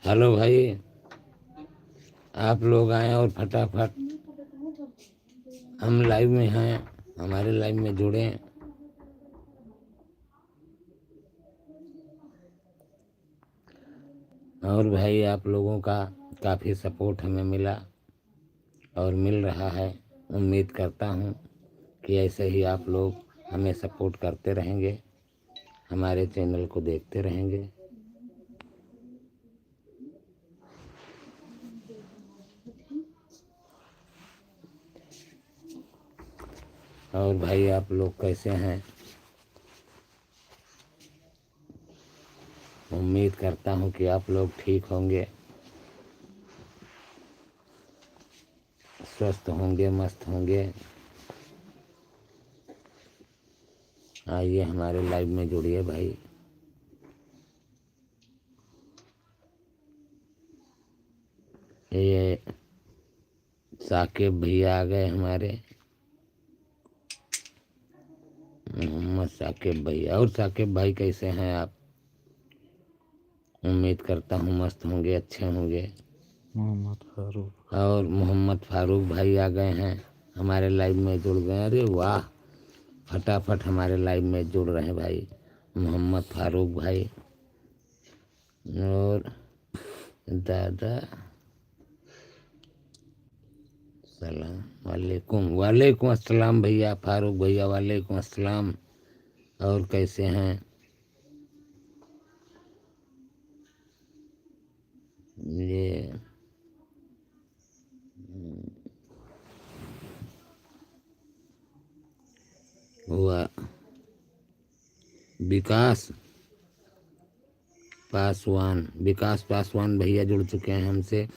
Hello भाई, आप लोग आए और फटाफट हम लाइव में हैं, हमारे लाइव में जुड़े। और भाई आप लोगों का काफ़ी सपोर्ट हमें मिला और मिल रहा है। उम्मीद करता हूँ कि ऐसे ही आप लोग हमें सपोर्ट करते रहेंगे, हमारे चैनल को देखते रहेंगे। और भाई आप लोग कैसे हैं? उम्मीद करता हूँ कि आप लोग ठीक होंगे, स्वस्थ होंगे, मस्त होंगे। आइए हमारे लाइव में जुड़िए भाई। ये साकिब भैया आ गए हमारे, मोहम्मद साकिब भैया। और साकिब भाई कैसे हैं आप? उम्मीद करता हूँ मस्त होंगे, अच्छे होंगे। मोहम्मद फारूक और मोहम्मद फारूक भाई आ गए हैं, हमारे लाइव में जुड़ गए। अरे वाह, फटाफट हमारे लाइव में जुड़ रहे हैं भाई मोहम्मद फारूक भाई। और दादा सलाम वालेकुम। वालेकुम अस्सलाम भैया फारूक भैया, वालेकुम अस्सलाम। और कैसे हैं? ये हुआ विकास पासवान भैया जुड़ चुके हैं हमसे।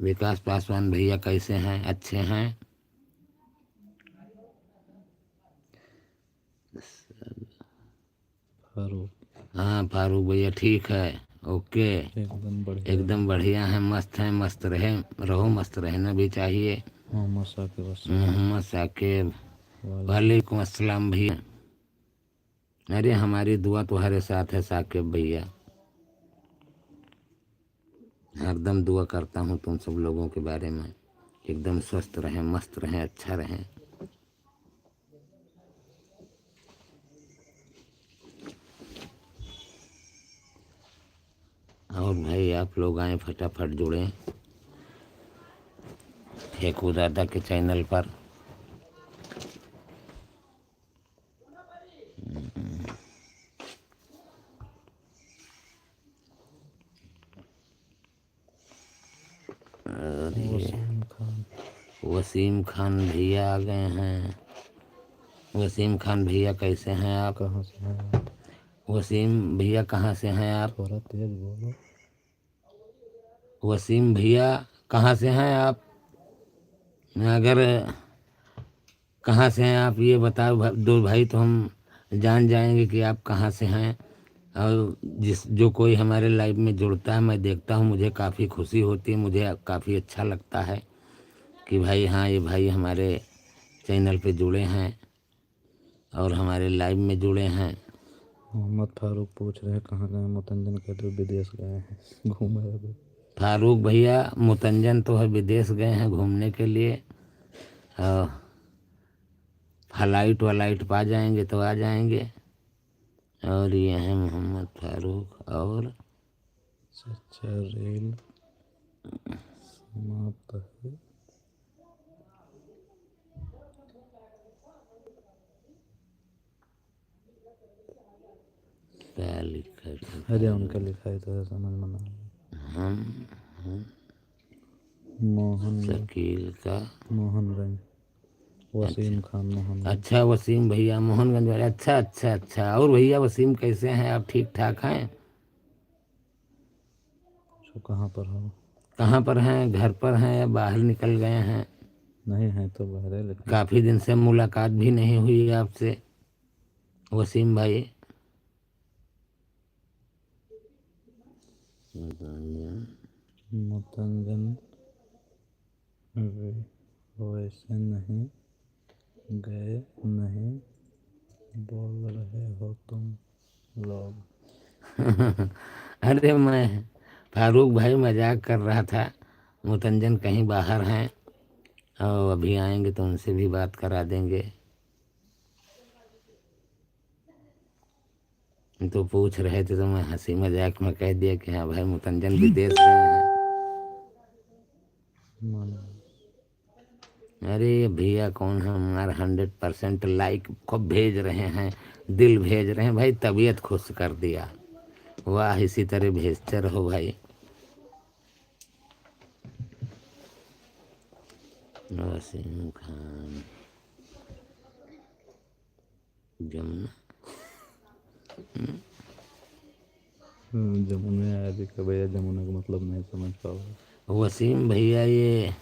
विकास पासवान भैया कैसे हैं? अच्छे हैं? फारूक हाँ फारूक भैया ठीक है, ओके, एकदम बढ़िया है। एकदम बढ़िया है, मस्त है। मस्त रहे रहो, मस्त रहना भी चाहिए। मोहम्मद साकिब अस्सलाम मोहम्मद साकिब वालेकुम। वालेकुम अस्सलाम भैया। अरे हमारी दुआ तुम्हारे साथ है साकिब भैया, हरदम दुआ करता हूँ तुम सब लोगों के बारे में, एकदम स्वस्थ रहें, मस्त रहें, अच्छा रहें। और भाई आप लोग आए, फटाफट जुड़ें फेकू दादा के चैनल पर। वसीम खान वसीम खान भैया आ गए हैं। वसीम खान भैया कैसे हैं आप? कहाँ से हैं आप? वसीम भैया कहाँ से हैं आप? थोड़ा तेज बोलो। वसीम भैया कहाँ से हैं आप? अगर कहाँ से हैं आप ये बताओ दो भाई, तो हम जान जाएंगे कि आप कहाँ से हैं। और जो कोई हमारे लाइव में जुड़ता है, मैं देखता हूँ, मुझे काफ़ी खुशी होती है, मुझे काफ़ी अच्छा लगता है कि भाई हाँ, ये भाई हमारे चैनल पे जुड़े हैं और हमारे लाइव में जुड़े हैं। मोहम्मद फारूक पूछ रहे हैं कहाँ गए मुतंजन, कहते हुए विदेश गए हैं घूमे अभी। फारूक भैया मुतंजन तो है, विदेश गए हैं घूमने के लिए। और फ्लाइट वलाइट पा जाएंगे तो आ जाएंगे। और ये हैं मोहम्मद फारूक। और सच्चा रेल समाप्त है। क्या लिखा अरे था? उनका लिखा ही तो है, समझ में ना आया। हम मोहन शकील का। मोहनगंज अच्छा वसीम खान मोहनगंज। अच्छा, वसीम भैया मोहनगंज वाले। अच्छा अच्छा अच्छा। और भैया वसीम कैसे हैं आप? ठीक ठाक हैं? जो कहाँ पर हो? कहाँ पर हैं? घर पर हैं या बाहर निकल गए हैं? नहीं है तो बहरे, लेकिन काफ़ी दिन से मुलाकात भी नहीं हुई आपसे वसीम भाई। मुतंजन वैसे नहीं गए, नहीं बोल रहे हो तुम लोग। अरे फारूक भाई मजाक कर रहा था। मुतंजन कहीं बाहर हैं और अभी आएंगे तो उनसे भी बात करा देंगे। तो पूछ रहे थे तो मैं हंसी मजाक में कह दिया कि हाँ भाई मुतंजन विदेश गए हैं। मानो अरे भैया कौन है हमारा 100% लाइक को भेज रहे हैं, दिल भेज रहे हैं भाई, तबीयत खुश कर दिया। वाह, इसी तरह भेजते रहो भाई। वसीम खान जमुना जमुना आया देखा भैया, जमुना का मतलब नहीं समझ पाओगे। वसीम भैया ये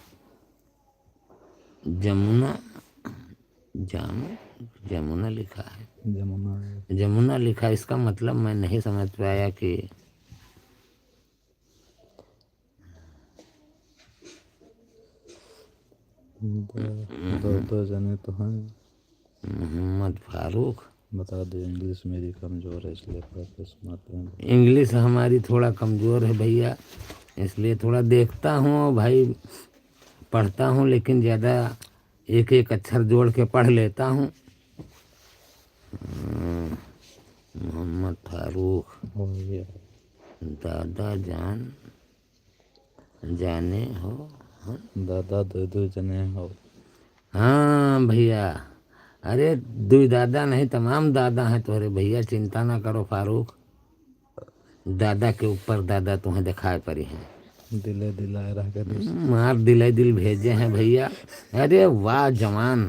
जमुना जमुना लिखा है, जमुना आया। जमुना लिखा, इसका मतलब मैं नहीं समझ पाया कि दो जने तो हैं। मोहम्मद फारूक। बता दो, इंग्लिश मेरी कमज़ोर है इसलिए प्रैक्टिस मत लेना। इंग्लिश हमारी थोड़ा कमज़ोर है भैया, इसलिए थोड़ा देखता हूँ भाई, पढ़ता हूँ, लेकिन ज़्यादा एक एक अक्षर जोड़ के पढ़ लेता हूँ। मोहम्मद फारूक हो गया। दादा जान जाने हो। दादा दो जने हो। हाँ भैया, अरे दो दादा नहीं तमाम दादा हैं तुम्हारे भैया, चिंता ना करो फारूक। दादा के ऊपर दादा तुम्हें दिखाए पड़ी हैं। दिले दिलाए रह के मार दिले दिल भेजे हैं भैया। अरे वाह जवान,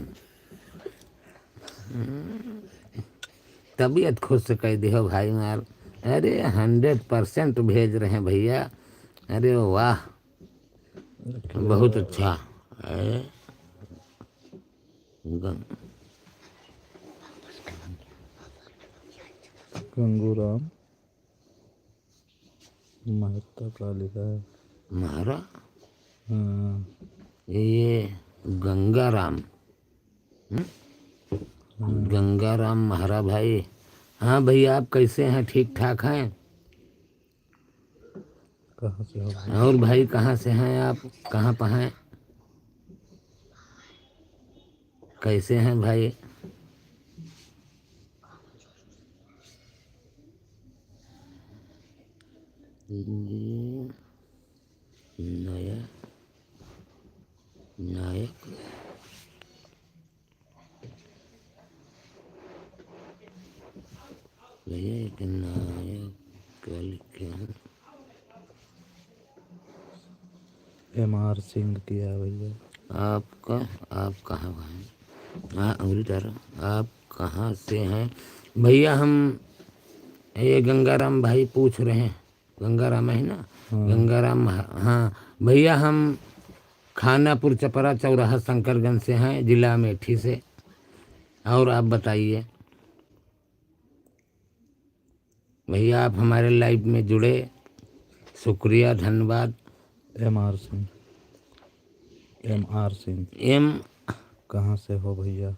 तबीयत खुश से कह दियो भाई मार। अरे 100% भेज रहे हैं भैया। अरे वाह, बहुत अच्छा। गंगूराम महता का लिखा है। महारा हाँ, ये गंगाराम, गंगाराम महारा भाई। हाँ भैया, आप कैसे हैं? ठीक ठाक हैं? कहाँ से हो? और भाई कहाँ से हैं आप? कहाँ पर हैं? कैसे हैं भाई? नया नायक भैया, एक नायक क्या लिखे हैं? MR सिंह किया भैया। आपका आप कहाँ भाई? हाँ अंगुली डालो। आप कहाँ से हैं भैया? हम ये गंगाराम भाई पूछ रहे हैं। गंगाराम है ना? गंगाराम, हाँ भैया, हम खानापुर चपरा चौराहा शंकरगंज से हैं, जिला अमेठी से। और आप बताइए भैया, आप हमारे लाइव में जुड़े, शुक्रिया, धन्यवाद। MR सिंह। MR सिंह एम कहाँ से हो भैया?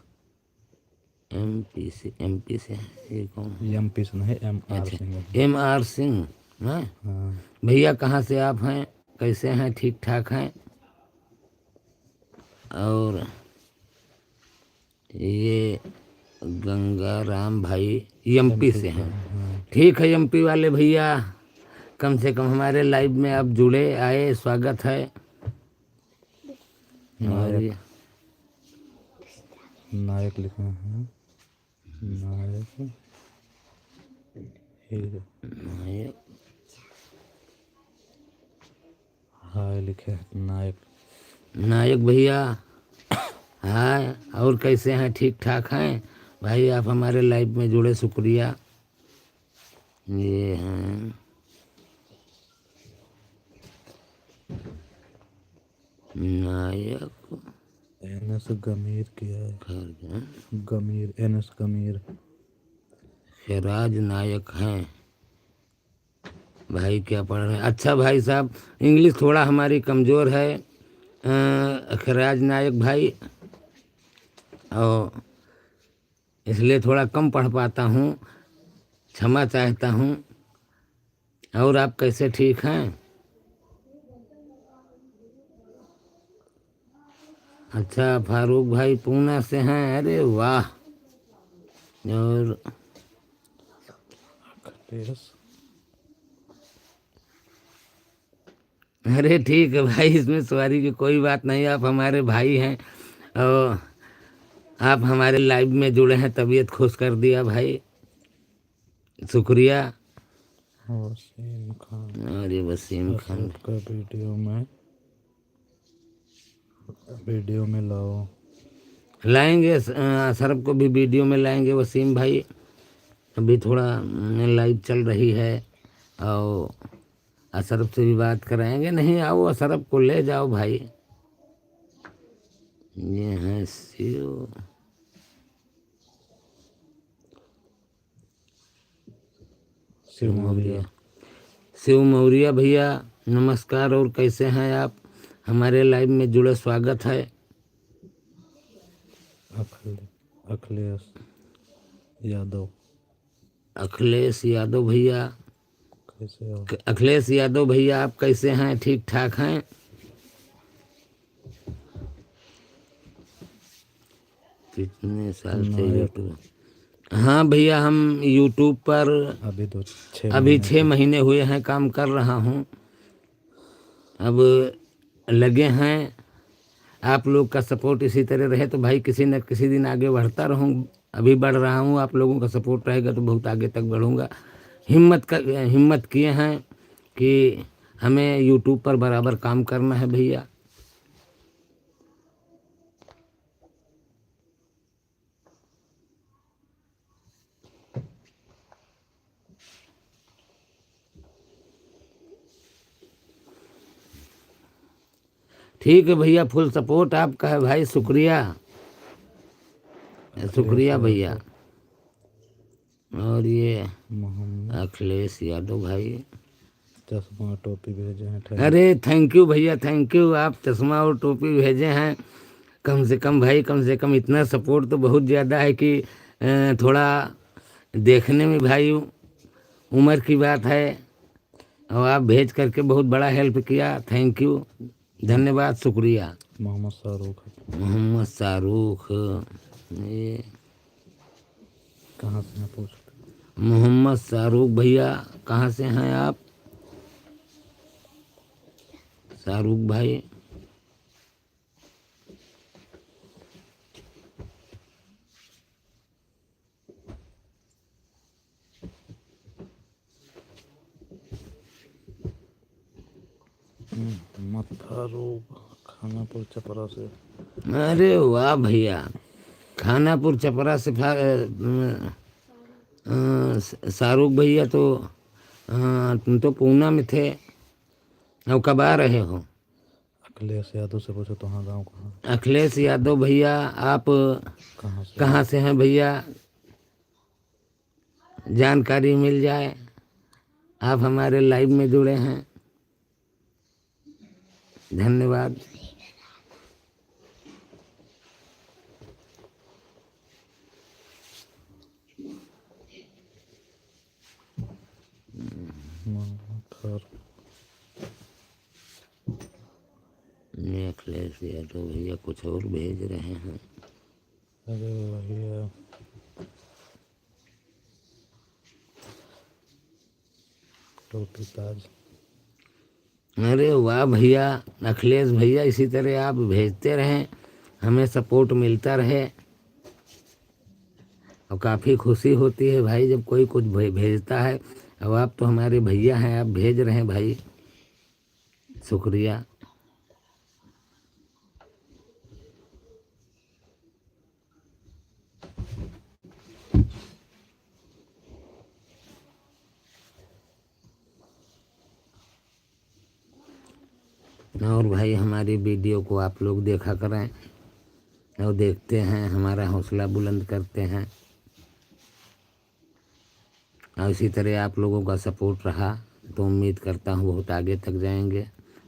MP से है। ये कौन है? MP से नहीं, MR सिंह है। MR सिंह हैं हाँ, भैया। कहाँ से आप हैं? कैसे हैं? ठीक ठाक हैं? और ये गंगाराम भाई MP से हैं। ठीक है MP वाले भैया, कम से कम हमारे लाइव में आप जुड़े, आए, स्वागत है। और ये नायक लिखा है। नायक हीरो। नायक हाय लिखे हैं, नायक। नायक भैया, हाँ, और कैसे हैं? ठीक ठाक हैं भाई? आप हमारे लाइव में जुड़े, शुक्रिया। ये हैं नायक NS गमीर किया है। खैर, गमीर, NS गमीर। खैराज नायक हैं भाई। क्या पढ़ रहे हैं? अच्छा भाई साहब, इंग्लिश थोड़ा हमारी कमज़ोर है। खैराज नायक भाई, और इसलिए थोड़ा कम पढ़ पाता हूँ, क्षमा चाहता हूँ। और आप कैसे? ठीक हैं? अच्छा फारूक भाई पूना से हैं, अरे वाह। और अखिलेश अरे ठीक है भाई, इसमें सवारी की कोई बात नहीं, आप हमारे भाई हैं और आप हमारे लाइव में जुड़े हैं, तबीयत खुश कर दिया भाई, शुक्रिया। वसीम खान और ये वसीम खान अशरफ का वीडियो में लाओ। लाएंगे, अशरफ को भी वीडियो में लाएंगे वसीम भाई। अभी थोड़ा लाइव चल रही है और अशरफ से भी बात कराएंगे। नहीं आओ, अशरफ को ले जाओ भाई। ये है शिव मौर्य। शिव मौर्य भैया नमस्कार, और कैसे हैं आप? हमारे लाइव में जुड़े, स्वागत है। अखिलेश यादव अखिलेश यादव भैया, कैसे हो? अखिलेश यादव भैया आप कैसे हैं? ठीक ठाक हैं? कितने साल से यूट्यूब? हाँ भैया, हम यूट्यूब पर अभी 6 महीने हुए हैं, काम कर रहा हूँ। अब लगे हैं, आप लोग का सपोर्ट इसी तरह रहे तो भाई किसी न किसी दिन आगे बढ़ता रहूँ। अभी बढ़ रहा हूँ, आप लोगों का सपोर्ट रहेगा तो बहुत आगे तक बढ़ूँगा। हिम्मत किए हैं कि हमें यूट्यूब पर बराबर काम करना है भैया। ठीक है भैया, फुल सपोर्ट आपका है भाई, शुक्रिया शुक्रिया भैया। और ये अखिलेश यादव भाई चश्मा टोपी भेजे हैं। अरे थैंक यू भैया, थैंक यू। आप चश्मा और टोपी भेजे हैं, कम से कम भाई, कम से कम इतना सपोर्ट तो बहुत ज़्यादा है कि थोड़ा देखने में भाई उम्र की बात है, और आप भेज करके बहुत बड़ा हेल्प किया, थैंक यू, धन्यवाद, शुक्रिया। मोहम्मद शाहरुख, ये कहाँ से हैं पूछते? मोहम्मद शाहरुख भैया कहाँ से हैं आप? शाहरुख भाई मोहम्मद फारूक खानापुर छपरा से। अरे वाह भैया, खानापुर छपरा से शाहरुख भैया तो तुम तो पूना में थे, और कब आ रहे हो? अखिलेश यादव से पूछो तो हाँ, गाँव कहाँ? अखिलेश यादव भैया आप कहाँ से हैं भैया? जानकारी मिल जाए। आप हमारे लाइव में जुड़े हैं, धन्यवाद। अखिलेश यादव भैया कुछ और भेज रहे हैं। अरे भैया टोपी ताज। अरे वाह भैया, अखिलेश भैया इसी तरह आप भेजते रहें, हमें सपोर्ट मिलता रहे, और काफ़ी खुशी होती है भाई जब कोई कुछ भेजता है। अब आप तो हमारे भैया हैं, आप भेज रहे हैं भाई, शुक्रिया। और भाई हमारी वीडियो को आप लोग देखा करें, और देखते हैं, हमारा हौसला बुलंद करते हैं, और इसी तरह आप लोगों का सपोर्ट रहा तो उम्मीद करता हूँ बहुत आगे तक जाएंगे।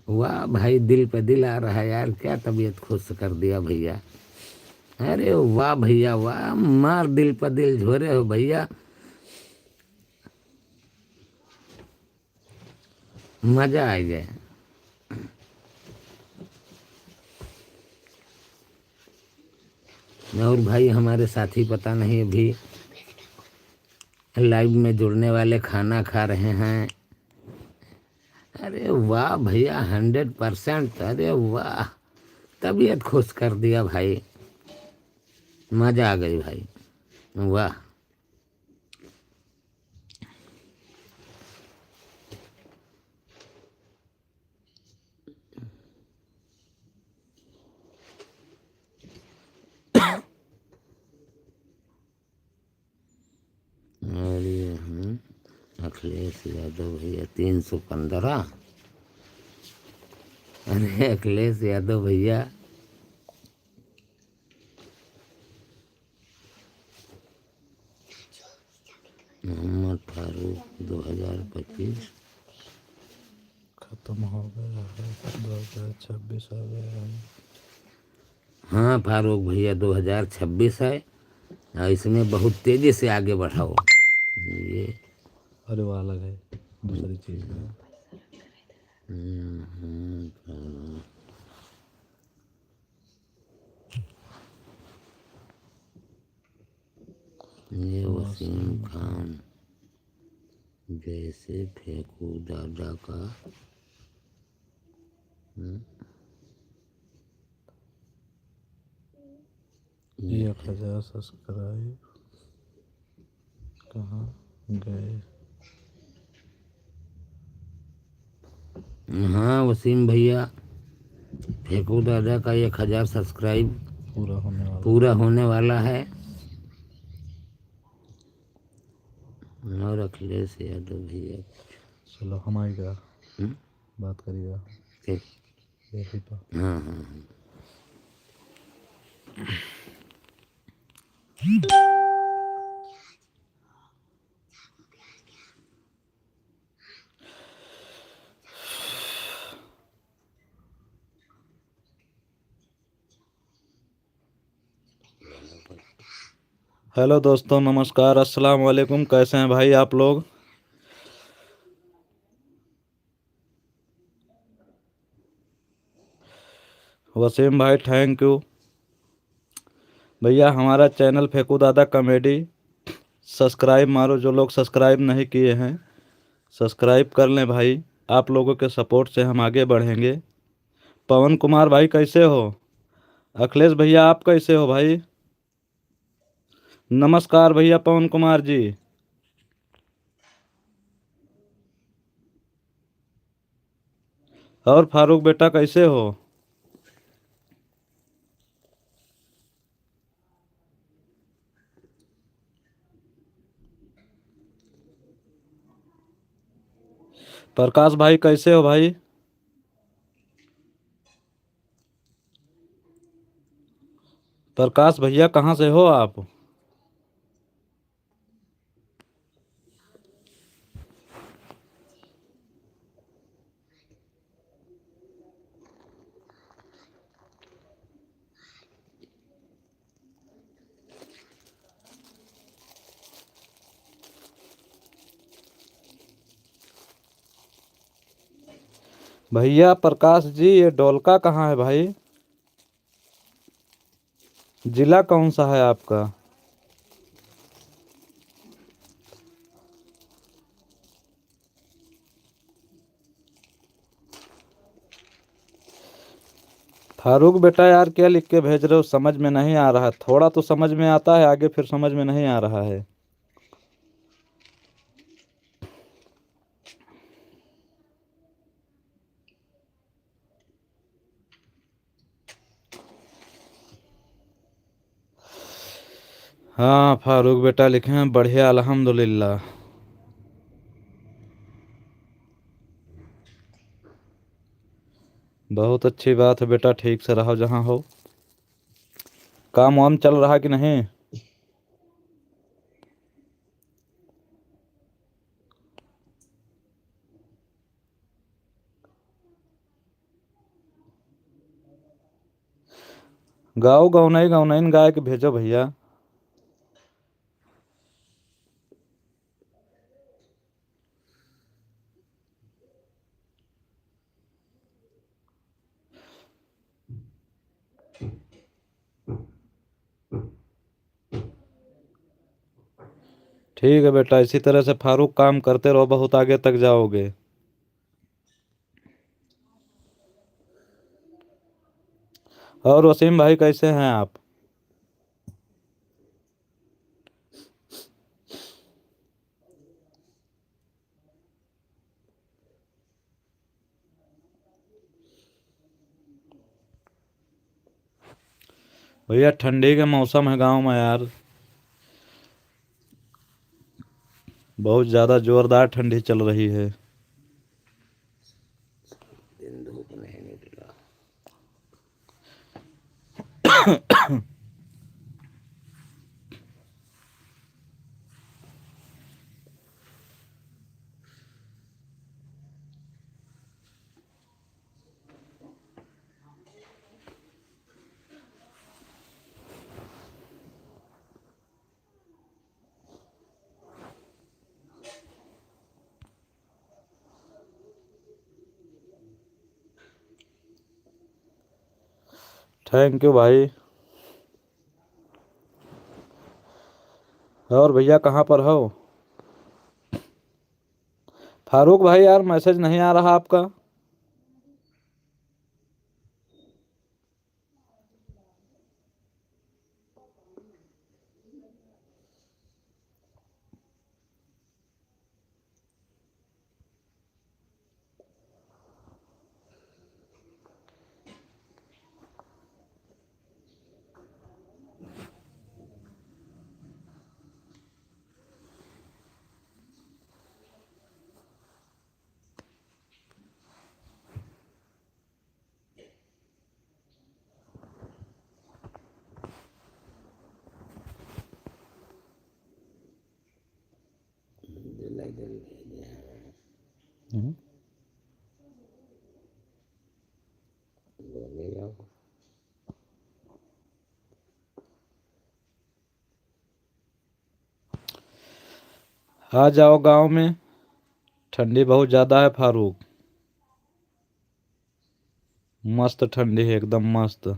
वाह भाई, दिल पे दिल आ रहा है यार, क्या तबीयत खुश कर दिया भैया। अरे वाह भैया वाह, मार दिल पर दिल झोरे हो भैया, मजा आ गया। और भाई हमारे साथी पता नहीं अभी लाइव में जुड़ने वाले खाना खा रहे हैं। अरे वाह भैया 100%। अरे वाह, तबीयत खुश कर दिया भाई, मज़ा आ गई भाई, वाह। और ये अखिलेश यादव भैया 315। अरे अखिलेश यादव भैया मोहम्मद फारूक 2025 खत्म हो गया है, 2026 आ गया है। हाँ फारूक भैया 2026 है और इसमें बहुत तेज़ी से आगे बढ़ाओ। ये अरे वो अलग है, दूसरी चीज़ है। ये वसीम खान जैसे फेंकू दादा का 1000 सब्सक्राइब कहाँ गए? हाँ वसीम भैया, फेंकू दादा का 1000 सब्सक्राइब पूरा होने वाला है। और अखिलेश यादव भैया चलो हम आएगा बात करिएगा ठीक। यही पर। हाँ हाँ हाँ। हेलो दोस्तों, नमस्कार, अस्सलाम वालेकुम। कैसे हैं भाई आप लोग? वसीम भाई थैंक यू। भैया हमारा चैनल फेंकू दादा कॉमेडी सब्सक्राइब मारो, जो लोग सब्सक्राइब नहीं किए हैं सब्सक्राइब कर लें भाई। आप लोगों के सपोर्ट से हम आगे बढ़ेंगे। पवन कुमार भाई कैसे हो? अखिलेश भैया आप कैसे हो भाई? नमस्कार भैया पवन कुमार जी। और फारूक बेटा कैसे हो? प्रकाश भाई कैसे हो भाई? प्रकाश भैया कहाँ से हो आप? भैया प्रकाश जी ये डोलका कहाँ है भाई? जिला कौन सा है आपका? फारूक बेटा यार क्या लिख के भेज रहे हो, समझ में नहीं आ रहा। थोड़ा तो समझ में आता है, आगे फिर समझ में नहीं आ रहा है। हाँ फारूक बेटा लिखे हैं बढ़िया अल्हम्दुलिल्लाह। बहुत अच्छी बात है बेटा, ठीक से रहो जहाँ हो। काम वाम चल रहा कि नहीं? गाओ गाँव नहीं गाय के भेजो भैया। ठीक है बेटा, इसी तरह से फारूक काम करते रहो, बहुत आगे तक जाओगे। और वसीम भाई कैसे हैं आप? भैया ठंडी के मौसम है गांव में यार, बहुत ज़्यादा जोरदार ठंडी चल रही है। दिन धूप नहीं निकला। थैंक यू भाई। और भैया कहाँ पर हो? फारूक भाई यार मैसेज नहीं आ रहा आपका। जुलाई जल्दी भेजे हैं, बोले जाओ। आ जाओ गांव में, ठंडी बहुत ज़्यादा है फारूक, मस्त ठंडी है एकदम मस्त।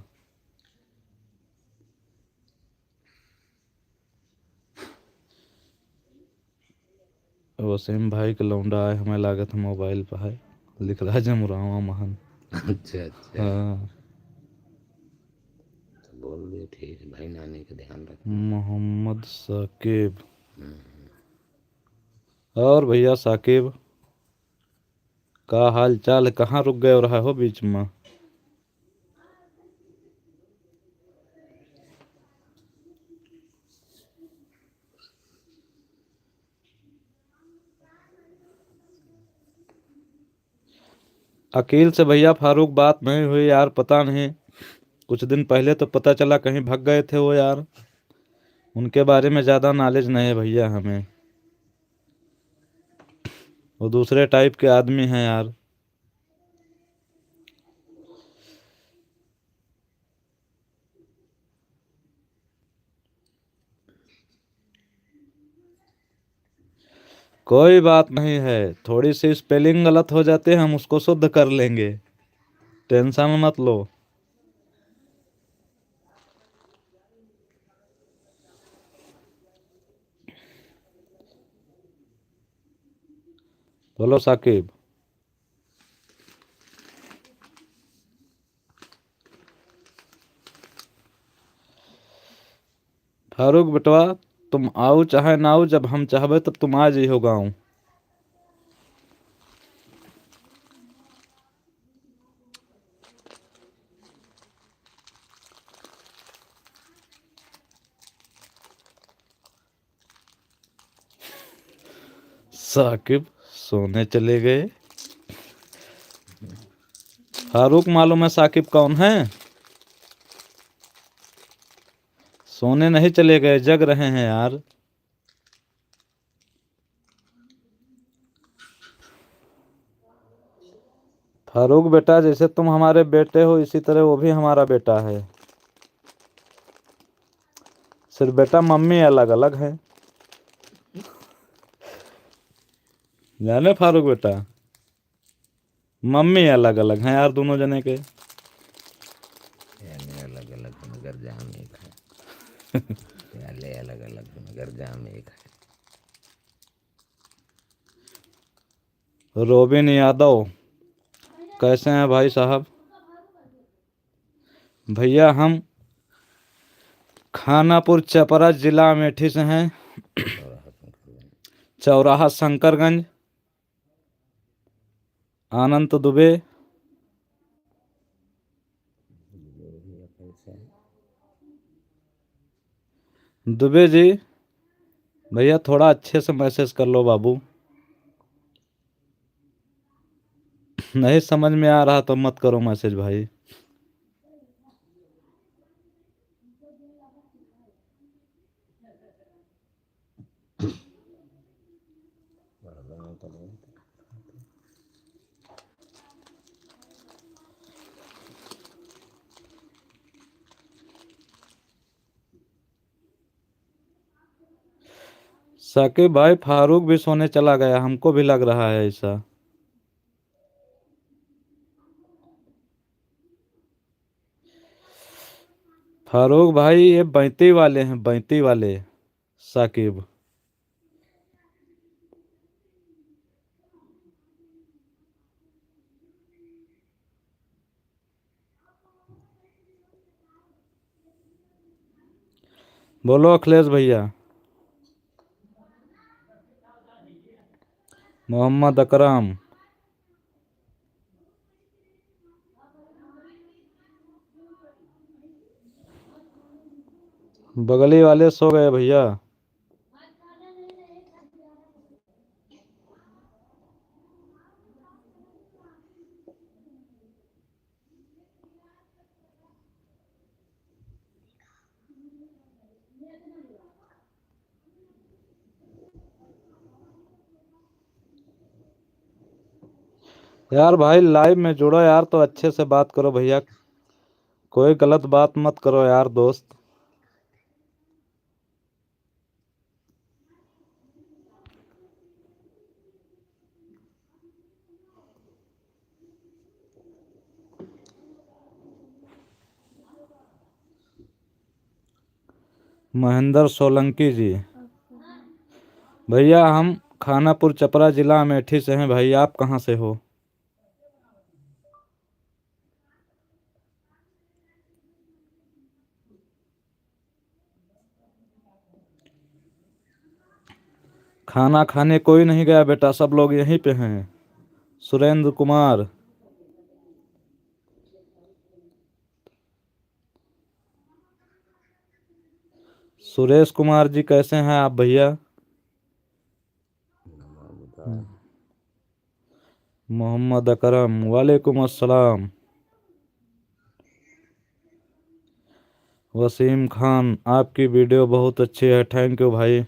वसीम भाई के लौंडा आए, हमें लागत है मोबाइल पर है, लिख रहा है जमुरावा महान। अच्छा अच्छा, हाँ, तो बोल दियो ठीक है भाई, नानी का ध्यान रख। मोहम्मद साकिब। और भैया साकिब का हाल चाल? कहाँ रुक गए और है हो बीच में? अकील से भैया फारूक बात नहीं हुई यार, पता नहीं, कुछ दिन पहले तो पता चला कहीं भाग गए थे वो यार, उनके बारे में ज़्यादा नॉलेज नहीं है भैया हमें, वो दूसरे टाइप के आदमी हैं यार। कोई बात नहीं है, थोड़ी सी स्पेलिंग गलत हो जाती है, हम उसको शुद्ध कर लेंगे, टेंशन मत लो। बोलो साकिब। फारूक बेटवा, तुम आओ चाहे ना आओ, जब हम चाहबे तब तुम आ जाइयो गाँव। साकिब सोने चले गए। फारूक मालूम है साकिब कौन है? सोने नहीं चले गए, जग रहे हैं यार। फारूक बेटा, जैसे तुम हमारे बेटे हो इसी तरह वो भी हमारा बेटा है, सिर्फ बेटा मम्मी अलग अलग है, जाने फारूक बेटा, मम्मी अलग अलग हैं यार दोनों जने के। यानी अलग अलग मगर जाम एक है। प्याले अलग अलग मगर जाम एक है। रोबिन यादव, कैसे हैं भाई साहब? भैया हम खानापुर चपरा जिला अमेठी से हैं। चौराहा शंकरगंज। आनंद दुबे। दुबे जी, भैया थोड़ा अच्छे से मैसेज कर लो बाबू। नहीं समझ में आ रहा तो मत करो मैसेज भाई। साकिब भाई, फारूक भी सोने चला गया, हमको भी लग रहा है ऐसा। फारूक भाई ये बैती वाले हैं, बैती वाले साकिब। बोलो अखिलेश भैया। मोहम्मद अकरम। बगली वाले सो गए भैया। यार भाई लाइव में जुड़ो यार, तो अच्छे से बात करो भैया, कोई गलत बात मत करो यार दोस्त। महेंद्र सोलंकी जी, भैया हम खानापुर चपरा जिला अमेठी से हैं भाई, आप कहाँ से हो? खाना खाने कोई नहीं गया बेटा, सब लोग यहीं पे हैं। सुरेंद्र कुमार। सुरेश कुमार जी, कैसे हैं आप भैया? मोहम्मद अकरम, वालेकुम अस्सलाम। वसीम खान, आपकी वीडियो बहुत अच्छी है, थैंक यू भाई।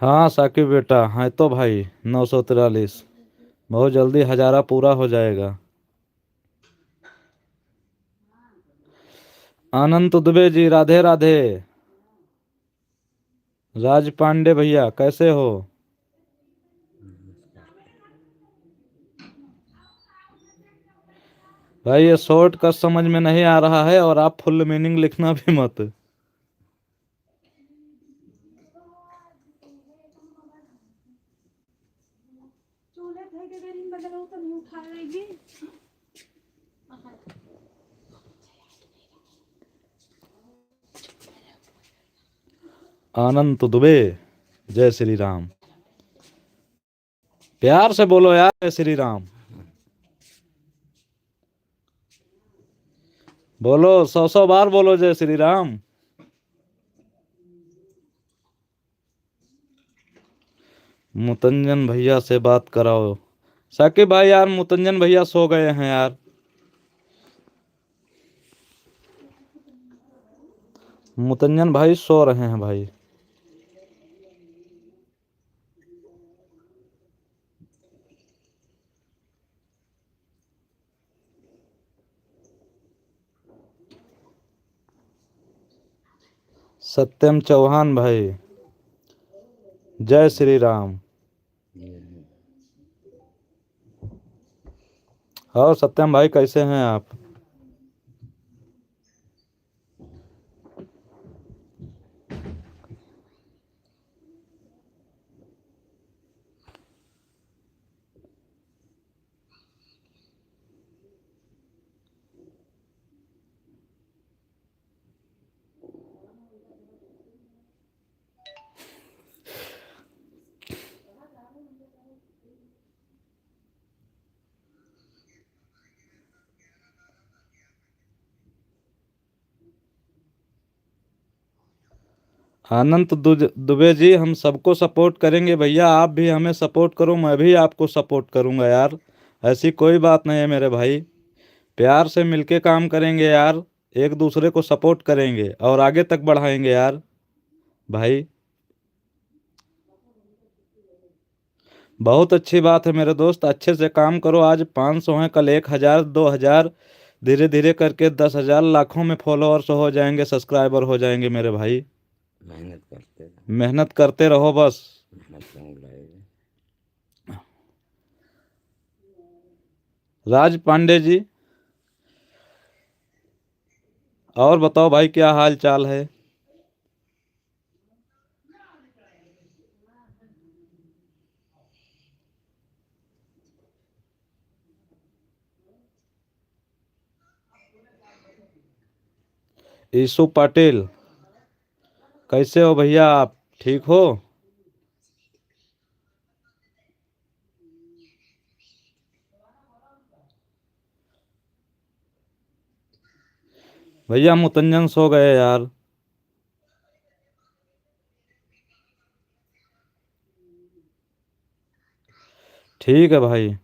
हाँ साकिब बेटा, है तो भाई 943, बहुत जल्दी हजारा पूरा हो जाएगा। अनंत दुबे जी, राधे राधे। राज पांडे भैया, कैसे हो? भाई ये शॉर्ट का समझ में नहीं आ रहा है, और आप फुल मीनिंग लिखना भी मत। आनंद दुबे, जय श्री राम। प्यार से बोलो यार, जय श्री राम बोलो, 100 बार बोलो जय श्री राम। मुतंजन भैया से बात कराओ। साकिब भाई यार, मुतंजन भैया सो गए हैं यार। मुतंजन भाई सो रहे हैं भाई। सत्यम चौहान भाई, जय श्री राम। और सत्यम भाई कैसे हैं आप? दुबे जी, हम सबको सपोर्ट करेंगे भैया, आप भी हमें सपोर्ट करो, मैं भी आपको सपोर्ट करूंगा यार। ऐसी कोई बात नहीं है मेरे भाई, प्यार से मिलके काम करेंगे यार, एक दूसरे को सपोर्ट करेंगे और आगे तक बढ़ाएंगे यार भाई। बहुत अच्छी बात है मेरे दोस्त, अच्छे से काम करो। आज 500 हैं, कल 1000, 2000, धीरे धीरे करके 10,000, लाखों में फॉलोअर्स हो जाएंगे, सब्सक्राइबर हो जाएंगे मेरे भाई। मेहनत करते रहो, मेहनत करते रहो बस। मेहनत रंग लाएगा। राज पांडे जी, और बताओ भाई, क्या हाल चाल है? ईसु पाटिल, कैसे हो भैया आप, ठीक हो? भैया मुतंजन सो गए यार। ठीक है भाई।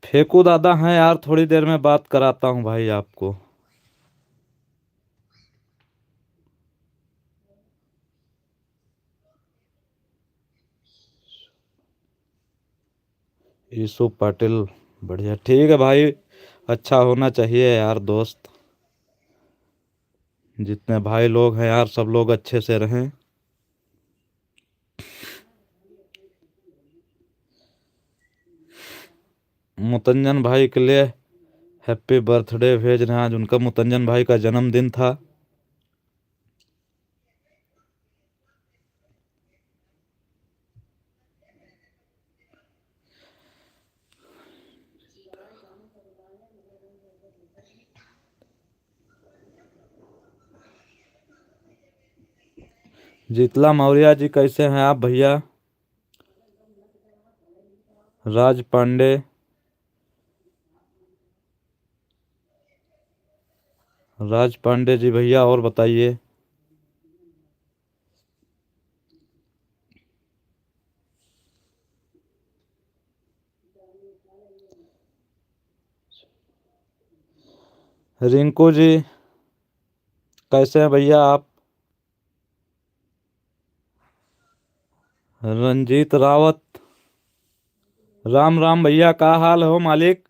फेकू दादा हैं यार, थोड़ी देर में बात कराता हूँ भाई आपको। ईसु पाटिल, बढ़िया, ठीक है भाई। अच्छा होना चाहिए यार दोस्त, जितने भाई लोग हैं यार सब लोग अच्छे से रहें। मुतंजन भाई के लिए हैप्पी बर्थडे भेज रहे हैं, आज उनका, मुतंजन भाई का जन्मदिन था। जीतला मौर्य जी, कैसे हैं आप भैया? राज पांडे, राज पांडे जी भैया, और बताइए। रिंकू जी, कैसे हैं भैया आप? रंजीत रावत, राम राम भैया, का हाल हो मालिक?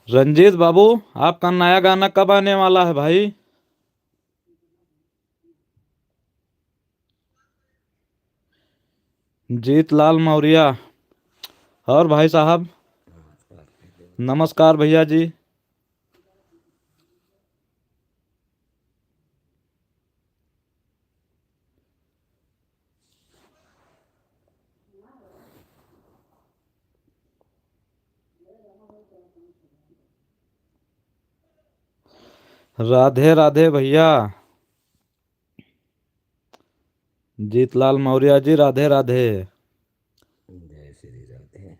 रंजीत बाबू, आपका नया गाना कब आने वाला है भाई? जीतलाल मौर्य, और भाई साहब, नमस्कार भैया जी। राधे राधे भैया, जीतलाल मौर्य जी, राधे राधे। जय श्री राधे।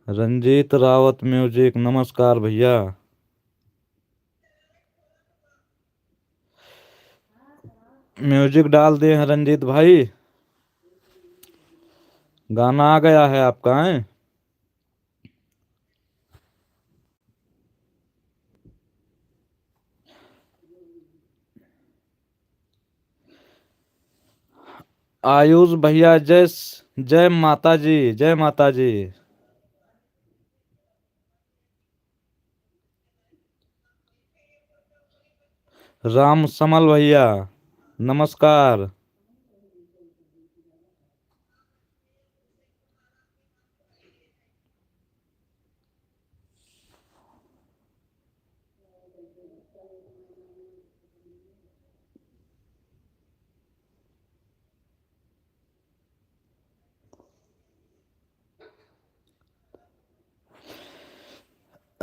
रंजीत रावत म्यूजिक, नमस्कार भैया। म्यूजिक डाल दिए हैं रंजीत भाई, गाना आ गया है आपका है? आयुष भैया, जय माता जी, जय माता जी। राम समल भैया, नमस्कार।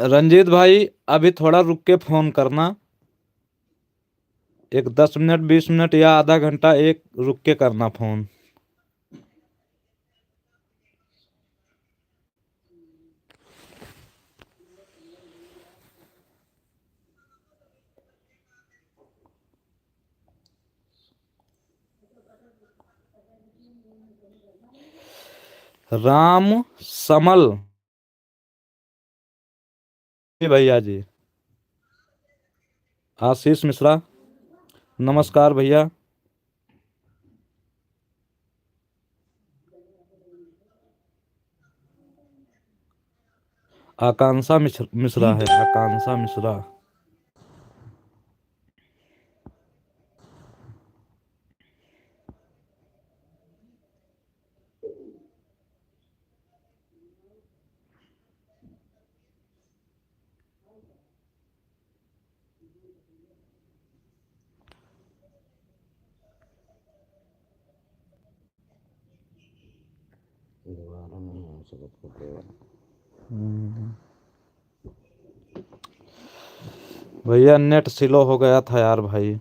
रंजीत भाई अभी थोड़ा रुक के फोन करना, एक 10 मिनट 20 मिनट या आधा घंटा एक रुक के करना फोन। राम समल जी भैया जी। आशीष मिश्रा नमस्कार भैया। आकांक्षा मिश्रा है, आकांक्षा मिश्रा। दोबारा नहीं हो सकता केवल। भैया नेट स्लो हो गया था यार भाई।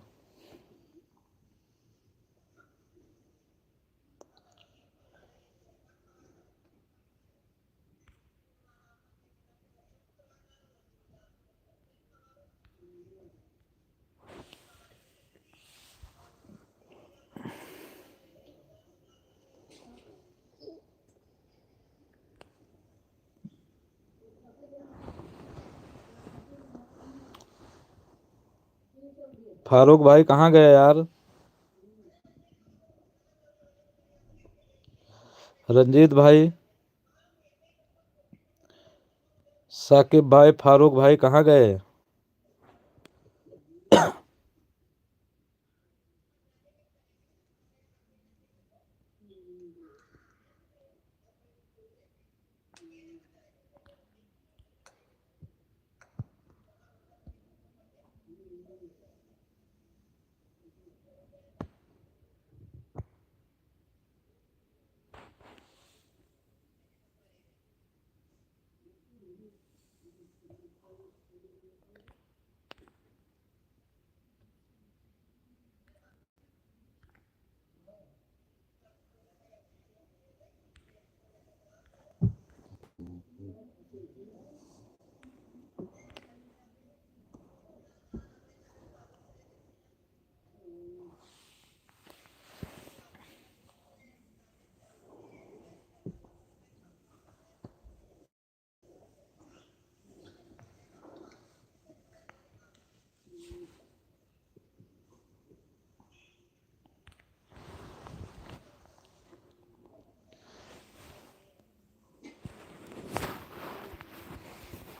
फारूक भाई कहाँ गए यार? रंजीत भाई, साकिब भाई, फारूक भाई कहाँ गए?